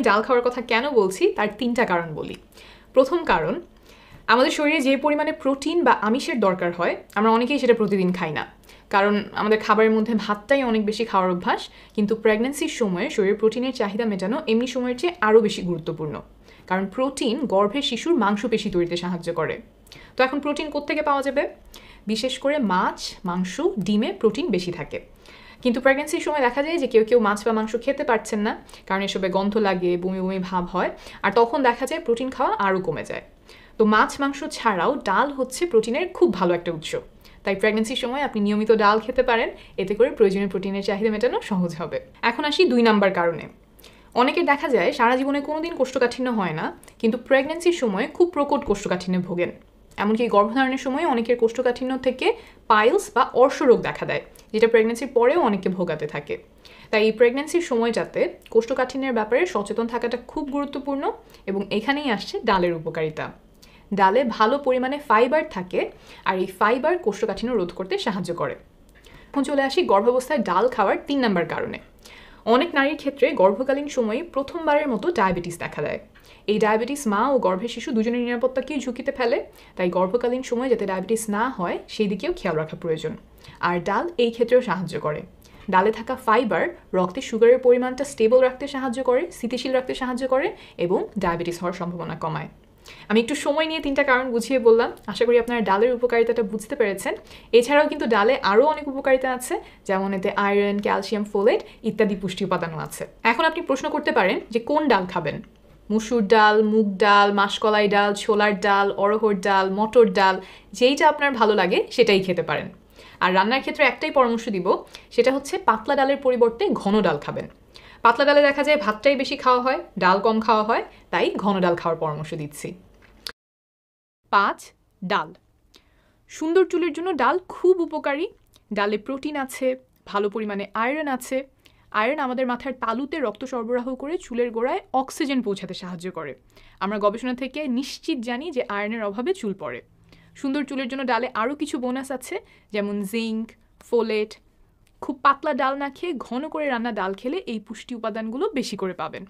ডাল খাওয়ার কথা কেন বলছি তার 3টা কারণ বলি। প্রথম কারণ, আমাদের শরীরে যে পরিমাণে প্রোটিন বা আমিষের দরকার হয় আমরা অনেকেই সেটা প্রতিদিন খাই না, কারণ আমাদের খাবারের মধ্যে ভাতটাই অনেক বেশি খাওয়ার অভ্যাস। কিন্তু প্রেগন্যান্সির সময়ে শরীরের প্রোটিনের চাহিদা মেটানো এমনি সময়ের চেয়ে আরও বেশি গুরুত্বপূর্ণ, কারণ প্রোটিন গর্ভের শিশুর মাংসপেশি তৈরিতে সাহায্য করে। তো এখন প্রোটিন কোত্থেকে পাওয়া যাবে? বিশেষ করে মাছ, মাংস, ডিমে প্রোটিন বেশি থাকে। কিন্তু প্রেগন্যান্সির সময় দেখা যায় যে কেউ কেউ মাছ বা মাংস খেতে পারছেন না, কারণ এসবে গন্ধ লাগে, বমি বমি ভাব হয়, আর তখন দেখা যায় প্রোটিন খাওয়া আরও কমে যায়। তো মাছ মাংস ছাড়াও ডাল হচ্ছে প্রোটিনের খুব ভালো একটা উৎস। তাই প্রেগন্যান্সির সময় আপনি নিয়মিত ডাল খেতে পারেন, এতে করে প্রয়োজনীয় প্রোটিনের চাহিদা মেটানো সহজ হবে। এখন আসি 2 নাম্বার কারণে। অনেকের দেখা যায় সারা জীবনে কোনোদিন কোষ্ঠকাঠিন্য হয় না, কিন্তু প্রেগন্যান্সির সময় খুব প্রকট কোষ্ঠকাঠিন্যে ভোগেন। এমনকি গর্ভধারণের সময় অনেকের কোষ্ঠকাঠিন্য থেকে পাইলস বা অর্শরোগ দেখা দেয়, যেটা প্রেগন্যান্সির পরেও অনেককে ভোগাতে থাকে। তাই এই প্রেগন্যান্সির সময়টাতে কোষ্ঠকাঠিন্যের ব্যাপারে সচেতন থাকাটা খুব গুরুত্বপূর্ণ, এবং এখানেই আসছে ডালের উপকারিতা। ডালে ভালো পরিমাণে ফাইবার থাকে, আর এই ফাইবার কোষ্ঠকাঠিন্য রোধ করতে সাহায্য করে। এখন চলে আসি গর্ভাবস্থায় ডাল খাওয়ার 3 নাম্বার কারণে। অনেক নারীর ক্ষেত্রে গর্ভকালীন সময়ে প্রথমবারের মতো ডায়াবেটিস দেখা দেয়। এই ডায়াবেটিস মা ও গর্ভের শিশু দুজনের নিরাপত্তাকেই ঝুঁকিতে ফেলে, তাই গর্ভকালীন সময়ে যাতে ডায়াবেটিস না হয় সেই দিকেও খেয়াল রাখা প্রয়োজন। আর ডাল এই ক্ষেত্রেও সাহায্য করে। ডালে থাকা ফাইবার রক্তে সুগারের পরিমাণটা স্টেবল রাখতে সাহায্য করে, স্থিতিশীল রাখতে সাহায্য করে, এবং ডায়াবেটিস হওয়ার সম্ভাবনা কমায়। আমি একটু সময় নিয়ে 3টা কারণ বুঝিয়ে বললাম, আশা করি আপনারা ডালের উপকারিতাটা বুঝতে পেরেছেন। এছাড়াও কিন্তু ডালে আরও অনেক উপকারিতা আছে, যেমন এতে আয়রন, ক্যালসিয়াম, ফোলেট ইত্যাদি পুষ্টি উপাদানও আছে। এখন আপনি প্রশ্ন করতে পারেন যে কোন ডাল খাবেন? মসুর ডাল, মুগ ডাল, মাসকলাই ডাল, ছোলার ডাল, অড়হর ডাল, মটর ডাল, যেইটা আপনার ভালো লাগে সেটাই খেতে পারেন। আর রান্নার ক্ষেত্রে একটাই পরামর্শ দিব, সেটা হচ্ছে পাতলা ডালের পরিবর্তে ঘন ডাল খাবেন। পাতলা ডালে দেখা যায় ভাতটাই বেশি খাওয়া হয়, ডাল কম খাওয়া হয়, তাই ঘন ডাল খাওয়ার পরামর্শ দিচ্ছি। 5. ডাল। সুন্দর চুলের জন্য ডাল খুব উপকারী। ডালে প্রোটিন আছে, ভালো পরিমাণে আয়রন আছে। আয়রন আমাদের মাথার তালুতে রক্ত সরবরাহ করে চুলের গোড়ায় অক্সিজেন পৌঁছাতে সাহায্য করে। আমরা গবেষণা থেকে নিশ্চিত জানি যে আয়রনের অভাবে চুল পড়ে। সুন্দর চুলের জন্য ডালে আরও কিছু বোনাস আছে, যেমন জিঙ্ক, ফোলেট। খুব পাতলা ডাল না খেয়ে ঘন করে রান্না ডাল খেলে এই পুষ্টি উপাদানগুলো বেশি করে পাবেন।